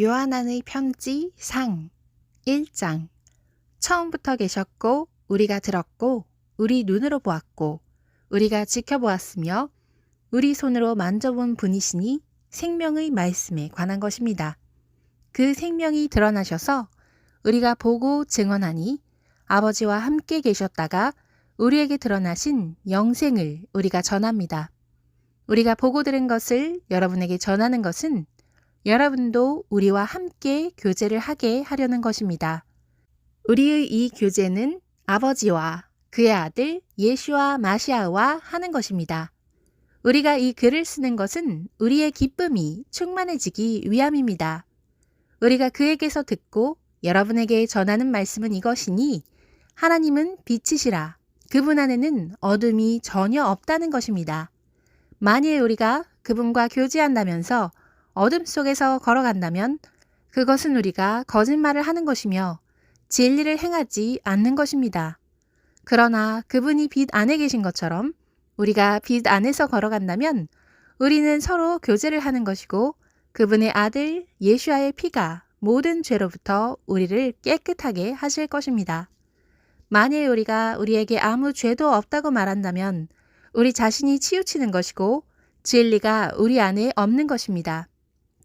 요하나의 편지 상 1장. 처음부터 계셨고 우리가 들었고 우리 눈으로 보았고 우리가 지켜보았으며 우리 손으로 만져본 분이시니 생명의 말씀에 관한 것입니다. 그 생명이 드러나셔서 우리가 보고 증언하니 아버지와 함께 계셨다가 우리에게 드러나신 영생을 우리가 전합니다. 우리가 보고 들은 것을 여러분에게 전하는 것은 여러분도 우리와 함께 교제를 하게 하려는 것입니다. 우리의 이 교제는 아버지와 그의 아들 예슈와 마시아와 하는 것입니다. 우리가 이 글을 쓰는 것은 우리의 기쁨이 충만해지기 위함입니다. 우리가 그에게서 듣고 여러분에게 전하는 말씀은 이것이니 하나님은 빛이시라 그분 안에는 어둠이 전혀 없다는 것입니다. 만일 우리가 그분과 교제한다면서 어둠 속에서 걸어간다면 그것은 우리가 거짓말을 하는 것이며 진리를 행하지 않는 것입니다. 그러나 그분이 빛 안에 계신 것처럼 우리가 빛 안에서 걸어간다면 우리는 서로 교제를 하는 것이고 그분의 아들 예수와의 피가 모든 죄로부터 우리를 깨끗하게 하실 것입니다. 만일 우리가 우리에게 아무 죄도 없다고 말한다면 우리 자신이 치우치는 것이고 진리가 우리 안에 없는 것입니다.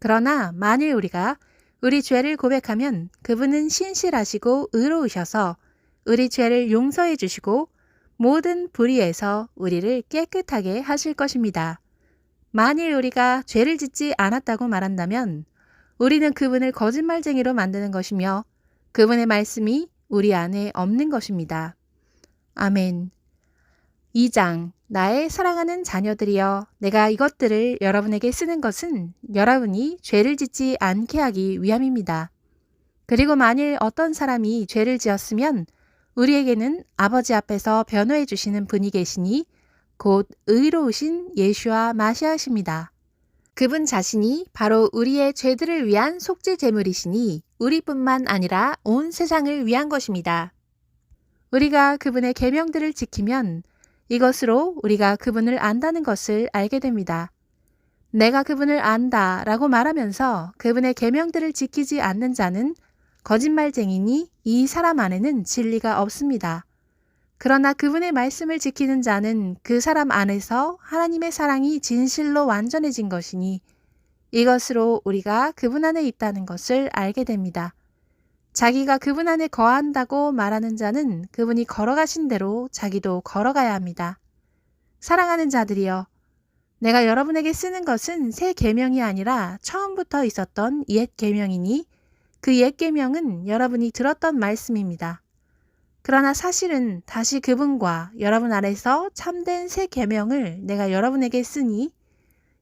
그러나 만일 우리가 우리 죄를 고백하면 그분은 신실하시고 의로우셔서 우리 죄를 용서해 주시고 모든 불의에서 우리를 깨끗하게 하실 것입니다. 만일 우리가 죄를 짓지 않았다고 말한다면 우리는 그분을 거짓말쟁이로 만드는 것이며 그분의 말씀이 우리 안에 없는 것입니다. 아멘. 2장. 나의 사랑하는 자녀들이여, 내가 이것들을 여러분에게 쓰는 것은 여러분이 죄를 짓지 않게 하기 위함입니다. 그리고 만일 어떤 사람이 죄를 지었으면 우리에게는 아버지 앞에서 변호해 주시는 분이 계시니 곧 의로우신 예수와 마시아십니다. 그분 자신이 바로 우리의 죄들을 위한 속죄 제물이시니 우리뿐만 아니라 온 세상을 위한 것입니다. 우리가 그분의 계명들을 지키면 이것으로 우리가 그분을 안다는 것을 알게 됩니다. 내가 그분을 안다 라고 말하면서 그분의 계명들을 지키지 않는 자는 거짓말쟁이니 이 사람 안에는 진리가 없습니다. 그러나 그분의 말씀을 지키는 자는 그 사람 안에서 하나님의 사랑이 진실로 완전해진 것이니 이것으로 우리가 그분 안에 있다는 것을 알게 됩니다. 자기가 그분 안에 거한다고 말하는 자는 그분이 걸어가신 대로 자기도 걸어가야 합니다. 사랑하는 자들이여, 내가 여러분에게 쓰는 것은 새 계명이 아니라 처음부터 있었던 옛 계명이니 그 옛 계명은 여러분이 들었던 말씀입니다. 그러나 사실은 다시 그분과 여러분 안에서 참된 새 계명을 내가 여러분에게 쓰니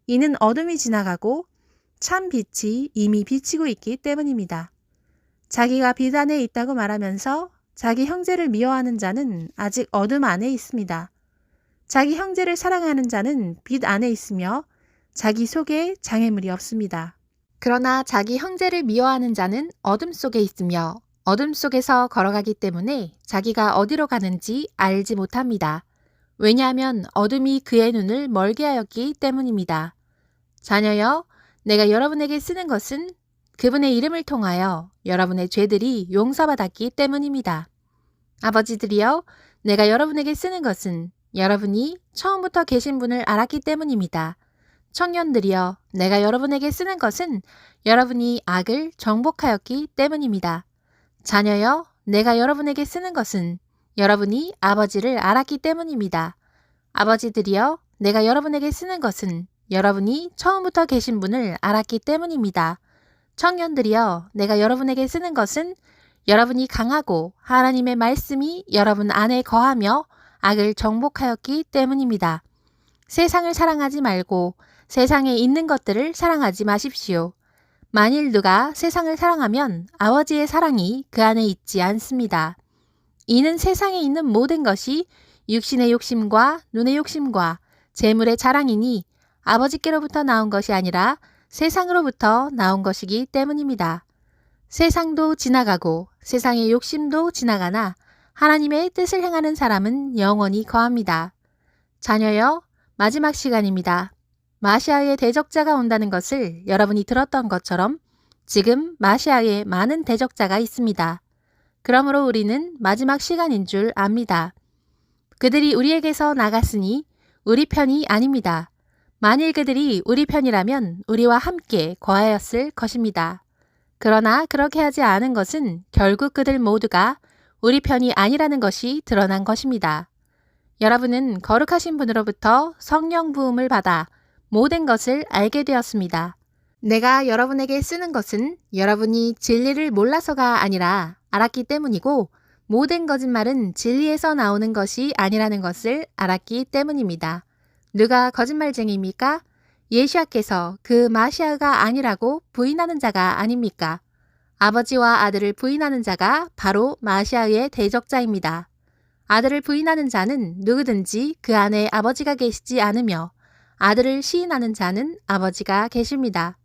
이는 어둠이 지나가고 참 빛이 이미 비치고 있기 때문입니다. 자기가 빛 안에 있다고 말하면서 자기 형제를 미워하는 자는 아직 어둠 안에 있습니다. 자기 형제를 사랑하는 자는 빛 안에 있으며 자기 속에 장애물이 없습니다. 그러나 자기 형제를 미워하는 자는 어둠 속에 있으며 어둠 속에서 걸어가기 때문에 자기가 어디로 가는지 알지 못합니다. 왜냐하면 어둠이 그의 눈을 멀게 하였기 때문입니다. 자녀여, 내가 여러분에게 쓰는 것은 그분의 이름을 통하여 여러분의 죄들이 용서받았기 때문입니다. 아버지들이여, 내가 여러분에게 쓰는 것은 여러분이 처음부터 계신 분을 알았기 때문입니다. 청년들이여, 내가 여러분에게 쓰는 것은 여러분이 악을 정복하였기 때문입니다. 자녀여, 내가 여러분에게 쓰는 것은 여러분이 아버지를 알았기 때문입니다. 아버지들이여, 내가 여러분에게 쓰는 것은 여러분이 처음부터 계신 분을 알았기 때문입니다. 청년들이여, 내가 여러분에게 쓰는 것은 여러분이 강하고 하나님의 말씀이 여러분 안에 거하며 악을 정복하였기 때문입니다. 세상을 사랑하지 말고 세상에 있는 것들을 사랑하지 마십시오. 만일 누가 세상을 사랑하면 아버지의 사랑이 그 안에 있지 않습니다. 이는 세상에 있는 모든 것이 육신의 욕심과 눈의 욕심과 재물의 자랑이니 아버지께로부터 나온 것이 아니라 세상으로부터 나온 것이기 때문입니다. 세상도 지나가고 세상의 욕심도 지나가나 하나님의 뜻을 행하는 사람은 영원히 거합니다. 자녀여, 마지막 시간입니다. 마시아의 대적자가 온다는 것을 여러분이 들었던 것처럼 지금 마시아에 많은 대적자가 있습니다. 그러므로 우리는 마지막 시간인 줄 압니다. 그들이 우리에게서 나갔으니 우리 편이 아닙니다. 만일 그들이 우리 편이라면 우리와 함께 거하였을 것입니다. 그러나 그렇게 하지 않은 것은 결국 그들 모두가 우리 편이 아니라는 것이 드러난 것입니다. 여러분은 거룩하신 분으로부터 성령 부음을 받아 모든 것을 알게 되었습니다. 내가 여러분에게 쓰는 것은 여러분이 진리를 몰라서가 아니라 알았기 때문이고 모든 거짓말은 진리에서 나오는 것이 아니라는 것을 알았기 때문입니다. 누가 거짓말쟁이입니까? 예수야께서 그 마시아가 아니라고 부인하는 자가 아닙니까? 아버지와 아들을 부인하는 자가 바로 마시아의 대적자입니다. 아들을 부인하는 자는 누구든지 그 안에 아버지가 계시지 않으며 아들을 시인하는 자는 아버지가 계십니다.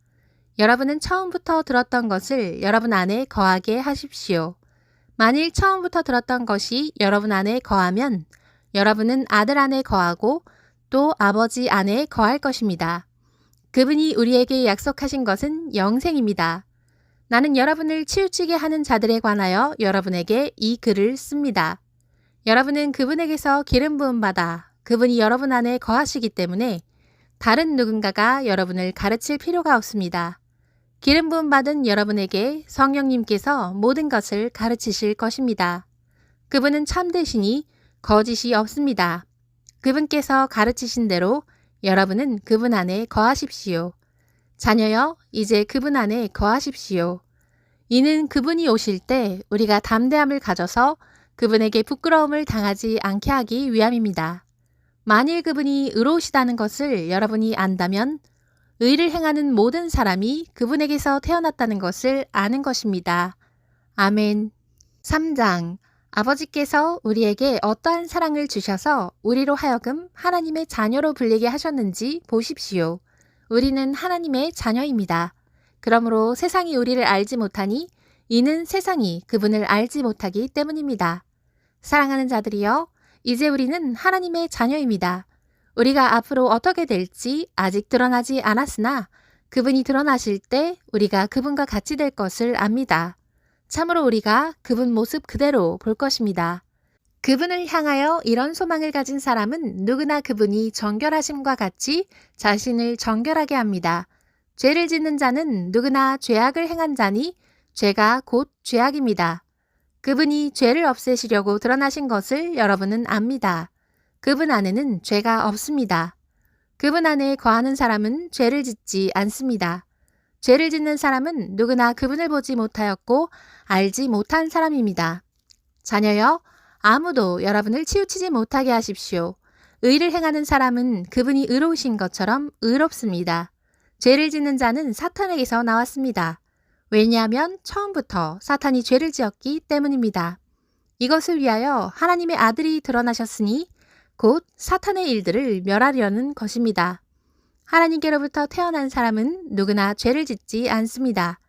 여러분은 처음부터 들었던 것을 여러분 안에 거하게 하십시오. 만일 처음부터 들었던 것이 여러분 안에 거하면 여러분은 아들 안에 거하고 또 아버지 안에 거할 것입니다. 그분이 우리에게 약속하신 것은 영생입니다. 나는 여러분을 치우치게 하는 자들에 관하여 여러분에게 이 글을 씁니다. 여러분은 그분에게서 기름 부음 받아 그분이 여러분 안에 거하시기 때문에 다른 누군가가 여러분을 가르칠 필요가 없습니다. 기름 부음 받은 여러분에게 성령님께서 모든 것을 가르치실 것입니다. 그분은 참되시니 거짓이 없습니다. 그분께서 가르치신 대로 여러분은 그분 안에 거하십시오. 자녀여, 이제 그분 안에 거하십시오. 이는 그분이 오실 때 우리가 담대함을 가져서 그분에게 부끄러움을 당하지 않게 하기 위함입니다. 만일 그분이 의로우시다는 것을 여러분이 안다면 의를 행하는 모든 사람이 그분에게서 태어났다는 것을 아는 것입니다. 아멘. 3장. 아버지께서 우리에게 어떠한 사랑을 주셔서 우리로 하여금 하나님의 자녀로 불리게 하셨는지 보십시오. 우리는 하나님의 자녀입니다. 그러므로 세상이 우리를 알지 못하니 이는 세상이 그분을 알지 못하기 때문입니다. 사랑하는 자들이여, 이제 우리는 하나님의 자녀입니다. 우리가 앞으로 어떻게 될지 아직 드러나지 않았으나 그분이 드러나실 때 우리가 그분과 같이 될 것을 압니다. 참으로 우리가 그분 모습 그대로 볼 것입니다. 그분을 향하여 이런 소망을 가진 사람은 누구나 그분이 정결하심과 같이 자신을 정결하게 합니다. 죄를 짓는 자는 누구나 죄악을 행한 자니 죄가 곧 죄악입니다. 그분이 죄를 없애시려고 드러나신 것을 여러분은 압니다. 그분 안에는 죄가 없습니다. 그분 안에 거하는 사람은 죄를 짓지 않습니다. 죄를 짓는 사람은 누구나 그분을 보지 못하였고 알지 못한 사람입니다. 자녀여, 아무도 여러분을 치우치지 못하게 하십시오. 의를 행하는 사람은 그분이 의로우신 것처럼 의롭습니다. 죄를 짓는 자는 사탄에게서 나왔습니다. 왜냐하면 처음부터 사탄이 죄를 지었기 때문입니다. 이것을 위하여 하나님의 아들이 드러나셨으니 곧 사탄의 일들을 멸하려는 것입니다. 하나님께로부터 태어난 사람은 누구나 죄를 짓지 않습니다.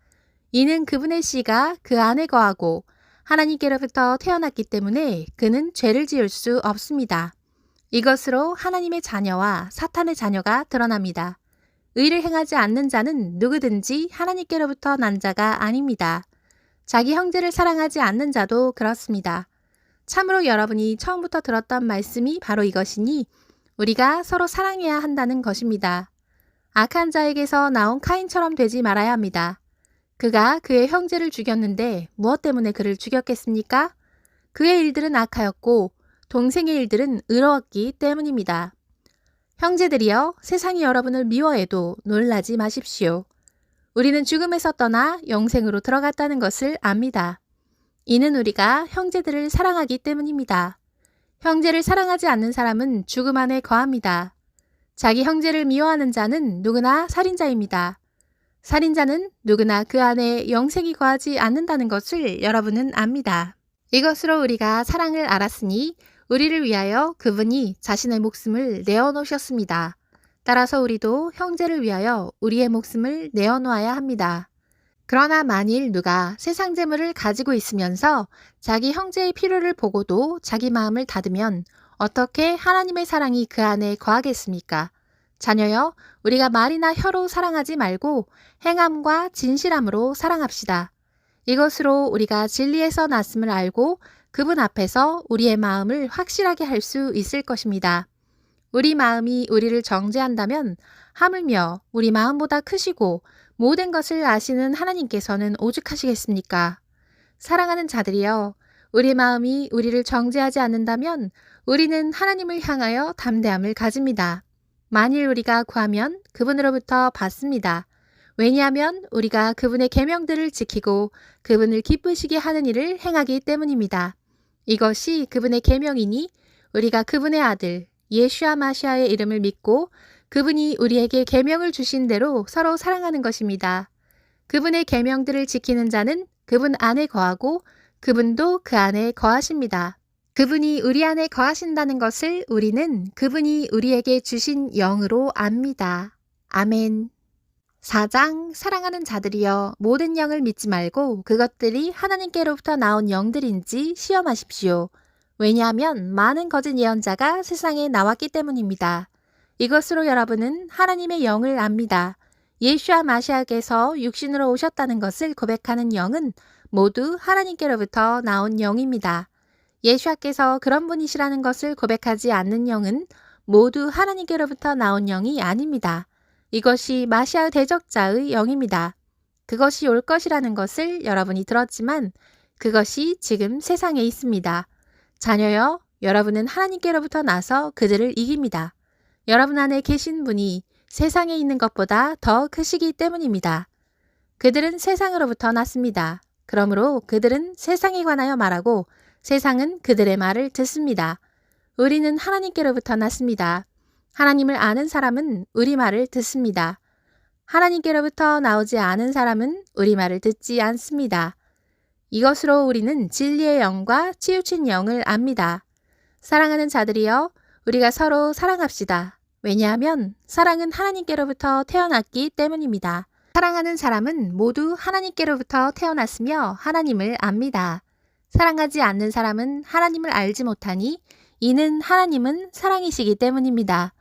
이는 그분의 씨가 그 안에 거하고 하나님께로부터 태어났기 때문에 그는 죄를 지을 수 없습니다. 이것으로 하나님의 자녀와 사탄의 자녀가 드러납니다. 의를 행하지 않는 자는 누구든지 하나님께로부터 난 자가 아닙니다. 자기 형제를 사랑하지 않는 자도 그렇습니다. 참으로 여러분이 처음부터 들었던 말씀이 바로 이것이니 우리가 서로 사랑해야 한다는 것입니다. 악한 자에게서 나온 카인처럼 되지 말아야 합니다. 그가 그의 형제를 죽였는데 무엇 때문에 그를 죽였겠습니까? 그의 일들은 악하였고 동생의 일들은 의로웠기 때문입니다. 형제들이여, 세상이 여러분을 미워해도 놀라지 마십시오. 우리는 죽음에서 떠나 영생으로 들어갔다는 것을 압니다. 이는 우리가 형제들을 사랑하기 때문입니다. 형제를 사랑하지 않는 사람은 죽음 안에 거합니다. 자기 형제를 미워하는 자는 누구나 살인자입니다. 살인자는 누구나 그 안에 영생이 거하지 않는다는 것을 여러분은 압니다. 이것으로 우리가 사랑을 알았으니 우리를 위하여 그분이 자신의 목숨을 내어놓으셨습니다. 따라서 우리도 형제를 위하여 우리의 목숨을 내어놓아야 합니다. 그러나 만일 누가 세상 재물을 가지고 있으면서 자기 형제의 필요를 보고도 자기 마음을 닫으면 어떻게 하나님의 사랑이 그 안에 거하겠습니까? 자녀여, 우리가 말이나 혀로 사랑하지 말고 행함과 진실함으로 사랑합시다. 이것으로 우리가 진리에서 났음을 알고 그분 앞에서 우리의 마음을 확실하게 할 수 있을 것입니다. 우리 마음이 우리를 정죄한다면 하물며 우리 마음보다 크시고 모든 것을 아시는 하나님께서는 오죽하시겠습니까? 사랑하는 자들이여, 우리 마음이 우리를 정죄하지 않는다면 우리는 하나님을 향하여 담대함을 가집니다. 만일 우리가 구하면 그분으로부터 받습니다. 왜냐하면 우리가 그분의 계명들을 지키고 그분을 기쁘시게 하는 일을 행하기 때문입니다. 이것이 그분의 계명이니 우리가 그분의 아들 예슈아 마시아의 이름을 믿고 그분이 우리에게 계명을 주신 대로 서로 사랑하는 것입니다. 그분의 계명들을 지키는 자는 그분 안에 거하고 그분도 그 안에 거하십니다. 그분이 우리 안에 거하신다는 것을 우리는 그분이 우리에게 주신 영으로 압니다. 아멘. 4장 사랑하는 자들이여, 모든 영을 믿지 말고 그것들이 하나님께로부터 나온 영들인지 시험하십시오. 왜냐하면 많은 거짓 예언자가 세상에 나왔기 때문입니다. 이것으로 여러분은 하나님의 영을 압니다. 예슈아 마시아께서 육신으로 오셨다는 것을 고백하는 영은 모두 하나님께로부터 나온 영입니다. 예수께서 그런 분이시라는 것을 고백하지 않는 영은 모두 하나님께로부터 나온 영이 아닙니다. 이것이 마시아 대적자의 영입니다. 그것이 올 것이라는 것을 여러분이 들었지만 그것이 지금 세상에 있습니다. 자녀여, 여러분은 하나님께로부터 나서 그들을 이깁니다. 여러분 안에 계신 분이 세상에 있는 것보다 더 크시기 때문입니다. 그들은 세상으로부터 났습니다. 그러므로 그들은 세상에 관하여 말하고 세상은 그들의 말을 듣습니다. 우리는 하나님께로부터 났습니다. 하나님을 아는 사람은 우리 말을 듣습니다. 하나님께로부터 나오지 않은 사람은 우리 말을 듣지 않습니다. 이것으로 우리는 진리의 영과 치우친 영을 압니다. 사랑하는 자들이여, 우리가 서로 사랑합시다. 왜냐하면 사랑은 하나님께로부터 태어났기 때문입니다. 사랑하는 사람은 모두 하나님께로부터 태어났으며 하나님을 압니다. 사랑하지 않는 사람은 하나님을 알지 못하니 이는 하나님은 사랑이시기 때문입니다.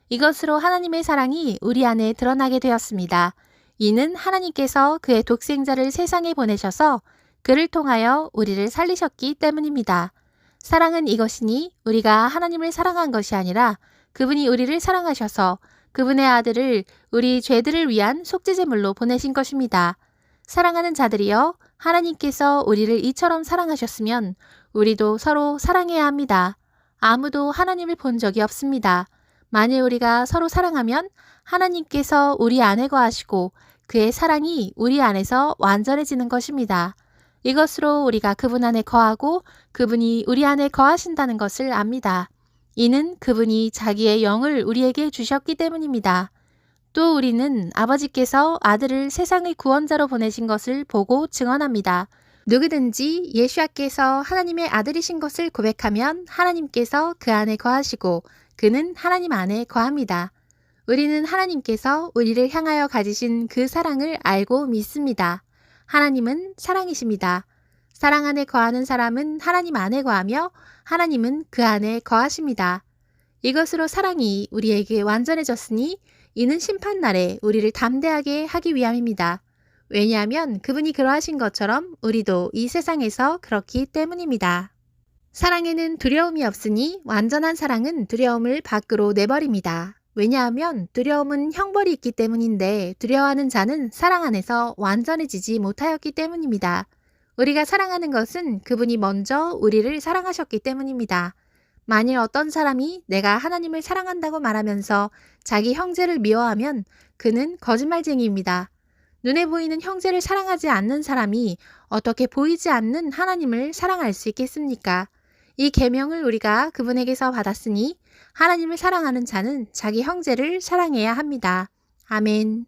이것으로 하나님의 사랑이 우리 안에 드러나게 되었습니다. 이는 하나님께서 그의 독생자를 세상에 보내셔서 그를 통하여 우리를 살리셨기 때문입니다. 사랑은 이것이니 우리가 하나님을 사랑한 것이 아니라 그분이 우리를 사랑하셔서 그분의 아들을 우리 죄들을 위한 속죄제물로 보내신 것입니다. 사랑하는 자들이여, 하나님께서 우리를 이처럼 사랑하셨으면 우리도 서로 사랑해야 합니다. 아무도 하나님을 본 적이 없습니다. 만일 우리가 서로 사랑하면 하나님께서 우리 안에 거하시고 그의 사랑이 우리 안에서 완전해지는 것입니다. 이것으로 우리가 그분 안에 거하고 그분이 우리 안에 거하신다는 것을 압니다. 이는 그분이 자기의 영을 우리에게 주셨기 때문입니다. 또 우리는 아버지께서 아들을 세상의 구원자로 보내신 것을 보고 증언합니다. 누구든지 예수께서 하나님의 아들이신 것을 고백하면 하나님께서 그 안에 거하시고 그는 하나님 안에 거합니다. 우리는 하나님께서 우리를 향하여 가지신 그 사랑을 알고 믿습니다. 하나님은 사랑이십니다. 사랑 안에 거하는 사람은 하나님 안에 거하며 하나님은 그 안에 거하십니다. 이것으로 사랑이 우리에게 완전해졌으니 이는 심판날에 우리를 담대하게 하기 위함입니다. 왜냐하면 그분이 그러하신 것처럼 우리도 이 세상에서 그렇기 때문입니다. 사랑에는 두려움이 없으니 완전한 사랑은 두려움을 밖으로 내버립니다. 왜냐하면 두려움은 형벌이 있기 때문인데 두려워하는 자는 사랑 안에서 완전해지지 못하였기 때문입니다. 우리가 사랑하는 것은 그분이 먼저 우리를 사랑하셨기 때문입니다. 만일 어떤 사람이 내가 하나님을 사랑한다고 말하면서 자기 형제를 미워하면 그는 거짓말쟁이입니다. 눈에 보이는 형제를 사랑하지 않는 사람이 어떻게 보이지 않는 하나님을 사랑할 수 있겠습니까? 이 계명을 우리가 그분에게서 받았으니 하나님을 사랑하는 자는 자기 형제를 사랑해야 합니다. 아멘.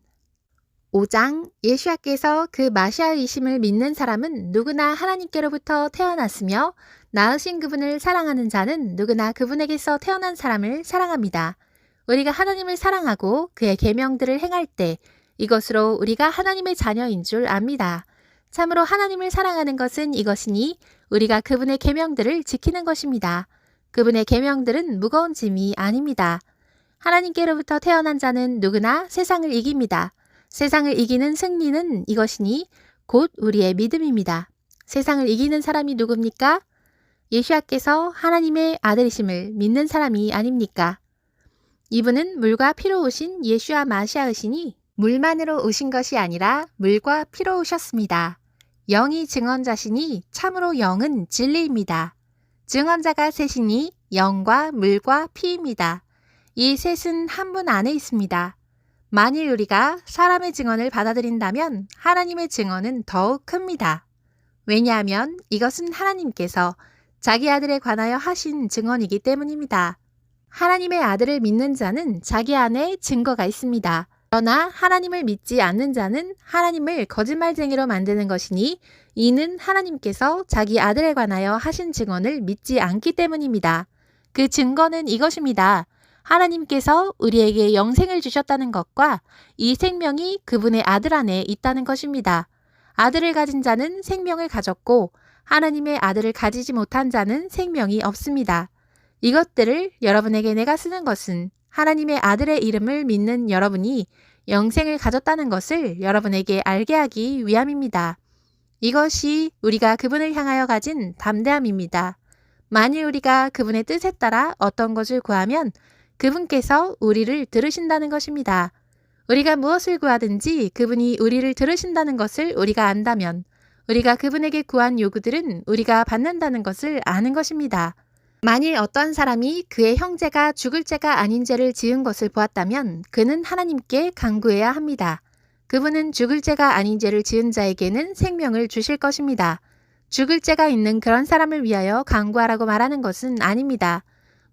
5장 예수께서 그 마시아이심을 믿는 사람은 누구나 하나님께로부터 태어났으며 낳으신 그분을 사랑하는 자는 누구나 그분에게서 태어난 사람을 사랑합니다. 우리가 하나님을 사랑하고 그의 계명들을 행할 때 이것으로 우리가 하나님의 자녀인 줄 압니다. 참으로 하나님을 사랑하는 것은 이것이니 우리가 그분의 계명들을 지키는 것입니다. 그분의 계명들은 무거운 짐이 아닙니다. 하나님께로부터 태어난 자는 누구나 세상을 이깁니다. 세상을 이기는 승리는 이것이니 곧 우리의 믿음입니다. 세상을 이기는 사람이 누굽니까? 예수야께서 하나님의 아들이심을 믿는 사람이 아닙니까? 이분은 물과 피로 오신 예수와 마시아이시니 물만으로 오신 것이 아니라 물과 피로 오셨습니다. 영이 증언자시니 참으로 영은 진리입니다. 증언자가 셋이니 영과 물과 피입니다. 이 셋은 한 분 안에 있습니다. 만일 우리가 사람의 증언을 받아들인다면 하나님의 증언은 더욱 큽니다. 왜냐하면 이것은 하나님께서 자기 아들에 관하여 하신 증언이기 때문입니다. 하나님의 아들을 믿는 자는 자기 안에 증거가 있습니다. 그러나 하나님을 믿지 않는 자는 하나님을 거짓말쟁이로 만드는 것이니 이는 하나님께서 자기 아들에 관하여 하신 증언을 믿지 않기 때문입니다. 그 증거는 이것입니다. 하나님께서 우리에게 영생을 주셨다는 것과 이 생명이 그분의 아들 안에 있다는 것입니다. 아들을 가진 자는 생명을 가졌고 하나님의 아들을 가지지 못한 자는 생명이 없습니다. 이것들을 여러분에게 내가 쓰는 것은 하나님의 아들의 이름을 믿는 여러분이 영생을 가졌다는 것을 여러분에게 알게 하기 위함입니다. 이것이 우리가 그분을 향하여 가진 담대함입니다. 만일 우리가 그분의 뜻에 따라 어떤 것을 구하면 그분께서 우리를 들으신다는 것입니다. 우리가 무엇을 구하든지 그분이 우리를 들으신다는 것을 우리가 안다면 우리가 그분에게 구한 요구들은 우리가 받는다는 것을 아는 것입니다. 만일 어떤 사람이 그의 형제가 죽을 죄가 아닌 죄를 지은 것을 보았다면 그는 하나님께 간구해야 합니다. 그분은 죽을 죄가 아닌 죄를 지은 자에게는 생명을 주실 것입니다. 죽을 죄가 있는 그런 사람을 위하여 간구하라고 말하는 것은 아닙니다.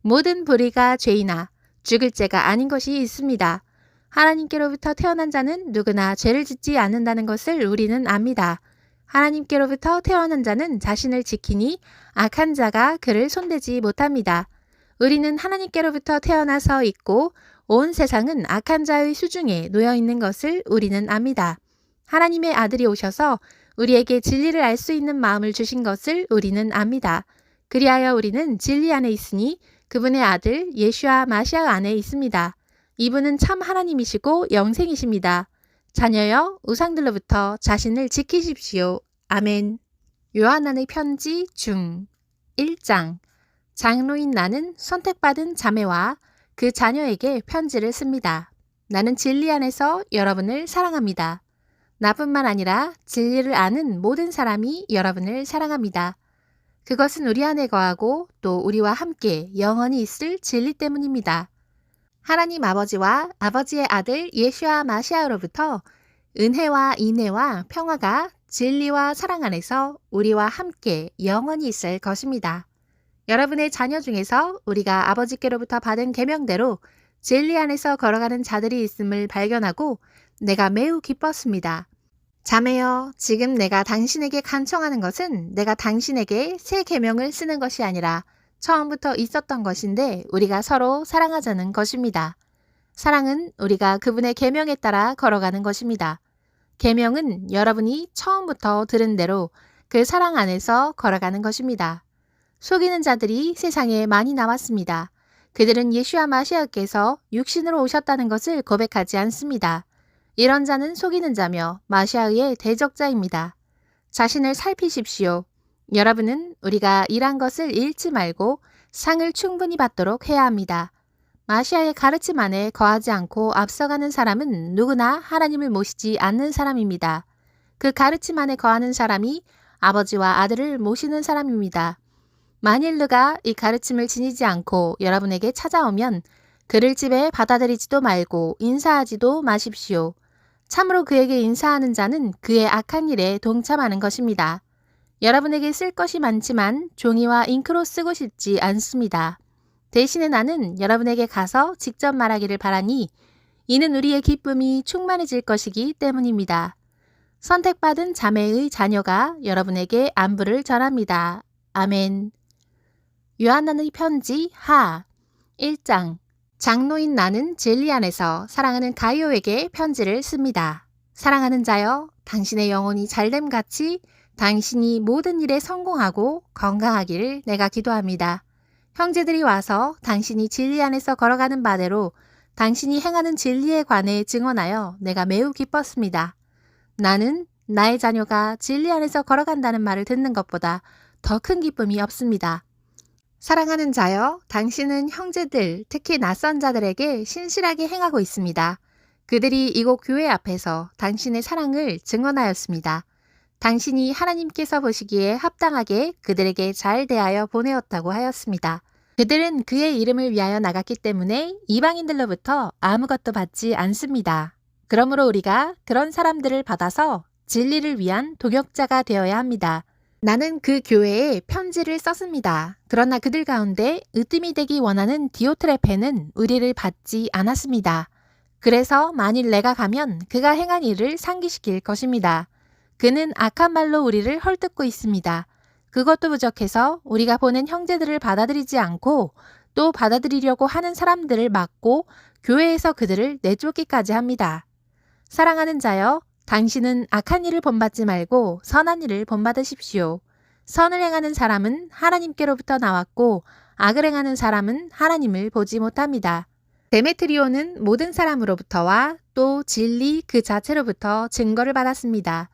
모든 불의가 죄이나 죽을 죄가 아닌 것이 있습니다. 하나님께로부터 태어난 자는 누구나 죄를 짓지 않는다는 것을 우리는 압니다. 하나님께로부터 태어난 자는 자신을 지키니 악한 자가 그를 손대지 못합니다. 우리는 하나님께로부터 태어나서 있고 온 세상은 악한 자의 수중에 놓여 있는 것을 우리는 압니다. 하나님의 아들이 오셔서 우리에게 진리를 알 수 있는 마음을 주신 것을 우리는 압니다. 그리하여 우리는 진리 안에 있으니 그분의 아들 예수와 마시아 안에 있습니다. 이분은 참 하나님이시고 영생이십니다. 자녀여 우상들로부터 자신을 지키십시오. 아멘. 요한의 편지 중 1장. 장로인 나는 선택받은 자매와 그 자녀에게 편지를 씁니다. 나는 진리 안에서 여러분을 사랑합니다. 나뿐만 아니라 진리를 아는 모든 사람이 여러분을 사랑합니다. 그것은 우리 안에 거하고 또 우리와 함께 영원히 있을 진리 때문입니다. 하나님 아버지와 아버지의 아들 예수와 마시아로부터 은혜와 인애와 평화가 진리와 사랑 안에서 우리와 함께 영원히 있을 것입니다. 여러분의 자녀 중에서 우리가 아버지께로부터 받은 계명대로 진리 안에서 걸어가는 자들이 있음을 발견하고 내가 매우 기뻤습니다. 자매여, 지금 내가 당신에게 간청하는 것은 내가 당신에게 새 계명을 쓰는 것이 아니라 처음부터 있었던 것인데 우리가 서로 사랑하자는 것입니다. 사랑은 우리가 그분의 계명에 따라 걸어가는 것입니다. 계명은 여러분이 처음부터 들은 대로 그 사랑 안에서 걸어가는 것입니다. 속이는 자들이 세상에 많이 나왔습니다. 그들은 예수와 마시아께서 육신으로 오셨다는 것을 고백하지 않습니다. 이런 자는 속이는 자며 마시아의 대적자입니다. 자신을 살피십시오. 여러분은 우리가 일한 것을 잃지 말고 상을 충분히 받도록 해야 합니다. 마시아의 가르침 안에 거하지 않고 앞서가는 사람은 누구나 하나님을 모시지 않는 사람입니다. 그 가르침 안에 거하는 사람이 아버지와 아들을 모시는 사람입니다. 만일 누가 이 가르침을 지니지 않고 여러분에게 찾아오면 그를 집에 받아들이지도 말고 인사하지도 마십시오. 참으로 그에게 인사하는 자는 그의 악한 일에 동참하는 것입니다. 여러분에게 쓸 것이 많지만 종이와 잉크로 쓰고 싶지 않습니다. 대신에 나는 여러분에게 가서 직접 말하기를 바라니 이는 우리의 기쁨이 충만해질 것이기 때문입니다. 선택받은 자매의 자녀가 여러분에게 안부를 전합니다. 아멘. 요한의 편지 하 1장. 장로인 나는 진리 안에서 사랑하는 가이오에게 편지를 씁니다. 사랑하는 자여, 당신의 영혼이 잘됨같이 당신이 모든 일에 성공하고 건강하기를 내가 기도합니다. 형제들이 와서 당신이 진리 안에서 걸어가는 바대로 당신이 행하는 진리에 관해 증언하여 내가 매우 기뻤습니다. 나는 나의 자녀가 진리 안에서 걸어간다는 말을 듣는 것보다 더 큰 기쁨이 없습니다. 사랑하는 자여, 당신은 형제들, 특히 낯선 자들에게 신실하게 행하고 있습니다. 그들이 이곳 교회 앞에서 당신의 사랑을 증언하였습니다. 당신이 하나님께서 보시기에 합당하게 그들에게 잘 대하여 보내었다고 하였습니다. 그들은 그의 이름을 위하여 나갔기 때문에 이방인들로부터 아무것도 받지 않습니다. 그러므로 우리가 그런 사람들을 받아서 진리를 위한 동역자가 되어야 합니다. 나는 그 교회에 편지를 썼습니다. 그러나 그들 가운데 으뜸이 되기 원하는 디오트레페는 우리를 받지 않았습니다. 그래서 만일 내가 가면 그가 행한 일을 상기시킬 것입니다. 그는 악한 말로 우리를 헐뜯고 있습니다. 그것도 부족해서 우리가 보낸 형제들을 받아들이지 않고 또 받아들이려고 하는 사람들을 막고 교회에서 그들을 내쫓기까지 합니다. 사랑하는 자여, 당신은 악한 일을 본받지 말고 선한 일을 본받으십시오. 선을 행하는 사람은 하나님께로부터 나왔고 악을 행하는 사람은 하나님을 보지 못합니다. 데메트리오는 모든 사람으로부터와 또 진리 그 자체로부터 증거를 받았습니다.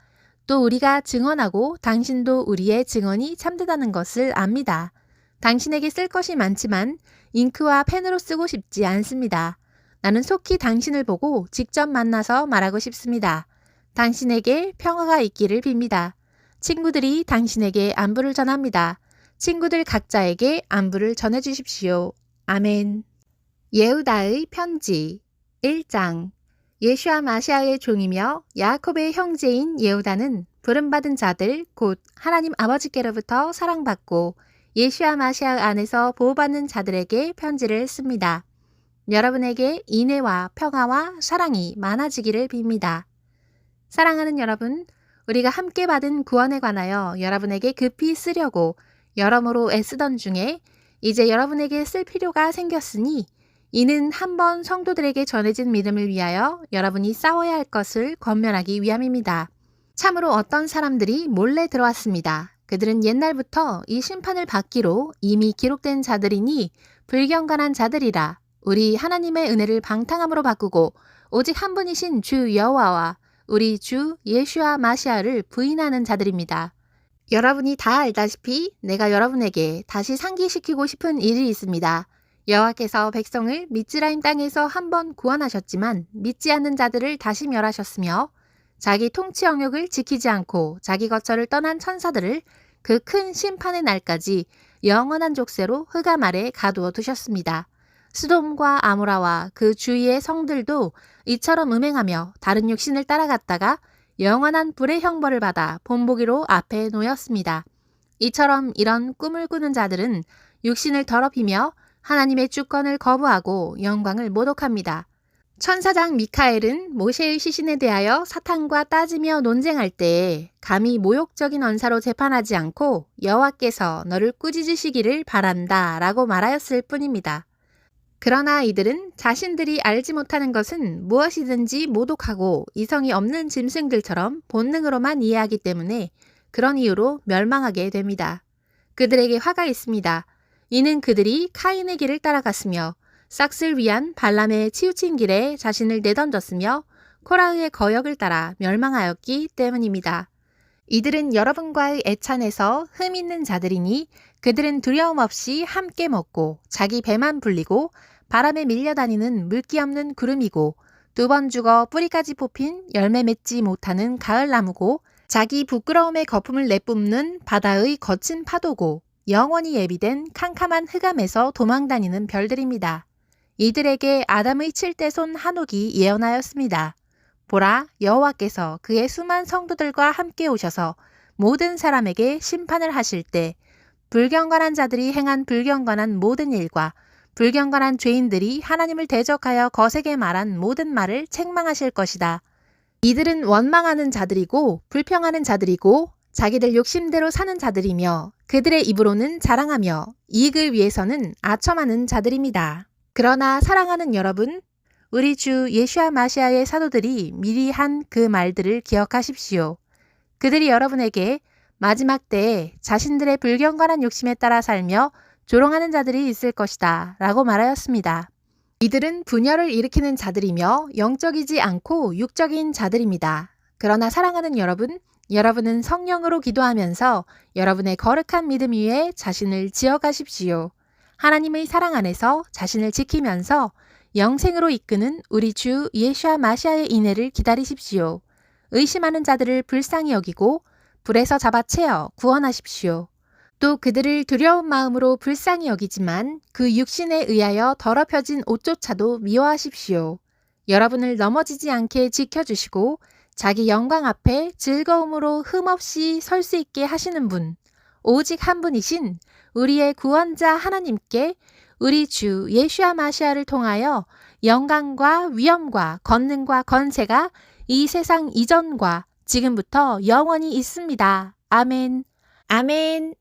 또 우리가 증언하고 당신도 우리의 증언이 참되다는 것을 압니다. 당신에게 쓸 것이 많지만 잉크와 펜으로 쓰고 싶지 않습니다. 나는 속히 당신을 보고 직접 만나서 말하고 싶습니다. 당신에게 평화가 있기를 빕니다. 친구들이 당신에게 안부를 전합니다. 친구들 각자에게 안부를 전해주십시오. 아멘. 예후다의 편지 1장. 예슈아 마시아의 종이며 야곱의 형제인 예후다는 부름받은 자들 곧 하나님 아버지께로부터 사랑받고 예슈아 마시아 안에서 보호받는 자들에게 편지를 씁니다. 여러분에게 인애와 평화와 사랑이 많아지기를 빕니다. 사랑하는 여러분, 우리가 함께 받은 구원에 관하여 여러분에게 급히 쓰려고 여러모로 애쓰던 중에 이제 여러분에게 쓸 필요가 생겼으니 이는 한번 성도들에게 전해진 믿음을 위하여 여러분이 싸워야 할 것을 권면하기 위함입니다. 참으로 어떤 사람들이 몰래 들어왔습니다. 그들은 옛날부터 이 심판을 받기로 이미 기록된 자들이니 불경건한 자들이라. 우리 하나님의 은혜를 방탕함으로 바꾸고 오직 한 분이신 주 여호와와 우리 주 예슈아 마시아를 부인하는 자들입니다. 여러분이 다 알다시피 내가 여러분에게 다시 상기시키고 싶은 일이 있습니다. 여호와께서 백성을 미즈라임 땅에서 한번 구원하셨지만 믿지 않는 자들을 다시 멸하셨으며 자기 통치 영역을 지키지 않고 자기 거처를 떠난 천사들을 그 큰 심판의 날까지 영원한 족쇄로 흑암 아래 가두어 두셨습니다. 스돔과 아모라와 그 주위의 성들도 이처럼 음행하며 다른 육신을 따라갔다가 영원한 불의 형벌을 받아 본보기로 앞에 놓였습니다. 이처럼 이런 꿈을 꾸는 자들은 육신을 더럽히며 하나님의 주권을 거부하고 영광을 모독합니다. 천사장 미카엘은 모세의 시신에 대하여 사탄과 따지며 논쟁할 때에 감히 모욕적인 언사로 재판하지 않고 여호와께서 너를 꾸짖으시기를 바란다 라고 말하였을 뿐입니다. 그러나 이들은 자신들이 알지 못하는 것은 무엇이든지 모독하고 이성이 없는 짐승들처럼 본능으로만 이해하기 때문에 그런 이유로 멸망하게 됩니다. 그들에게 화가 있습니다. 이는 그들이 카인의 길을 따라갔으며 싹을 위한 발람의 치우친 길에 자신을 내던졌으며 코라흐의 거역을 따라 멸망하였기 때문입니다. 이들은 여러분과의 애찬에서 흠 있는 자들이니 그들은 두려움 없이 함께 먹고 자기 배만 불리고 바람에 밀려다니는 물기 없는 구름이고 2번 죽어 뿌리까지 뽑힌 열매 맺지 못하는 가을나무고 자기 부끄러움의 거품을 내뿜는 바다의 거친 파도고 영원히 예비된 캄캄한 흑암에서 도망다니는 별들입니다. 이들에게 아담의 7대손 하녹이 예언하였습니다. 보라, 여호와께서 그의 수만 성도들과 함께 오셔서 모든 사람에게 심판을 하실 때 불경건한 자들이 행한 불경건한 모든 일과 불경건한 죄인들이 하나님을 대적하여 거세게 말한 모든 말을 책망하실 것이다. 이들은 원망하는 자들이고 불평하는 자들이고 자기들 욕심대로 사는 자들이며 그들의 입으로는 자랑하며 이익을 위해서는 아첨하는 자들입니다. 그러나 사랑하는 여러분, 우리 주 예슈아 마시아의 사도들이 미리 한 그 말들을 기억하십시오. 그들이 여러분에게 마지막 때에 자신들의 불경건한 욕심에 따라 살며 조롱하는 자들이 있을 것이다 라고 말하였습니다. 이들은 분열을 일으키는 자들이며 영적이지 않고 육적인 자들입니다. 그러나 사랑하는 여러분, 여러분은 성령으로 기도하면서 여러분의 거룩한 믿음 위에 자신을 지어가십시오. 하나님의 사랑 안에서 자신을 지키면서 영생으로 이끄는 우리 주 예수와 마시아의 인애를 기다리십시오. 의심하는 자들을 불쌍히 여기고 불에서 잡아채어 구원하십시오. 또 그들을 두려운 마음으로 불쌍히 여기지만 그 육신에 의하여 더럽혀진 옷조차도 미워하십시오. 여러분을 넘어지지 않게 지켜주시고 자기 영광 앞에 즐거움으로 흠없이 설 수 있게 하시는 분, 오직 한 분이신 우리의 구원자 하나님께 우리 주 예수와 마시아를 통하여 영광과 위엄과 권능과 건세가 이 세상 이전과 지금부터 영원히 있습니다. 아멘. 아멘.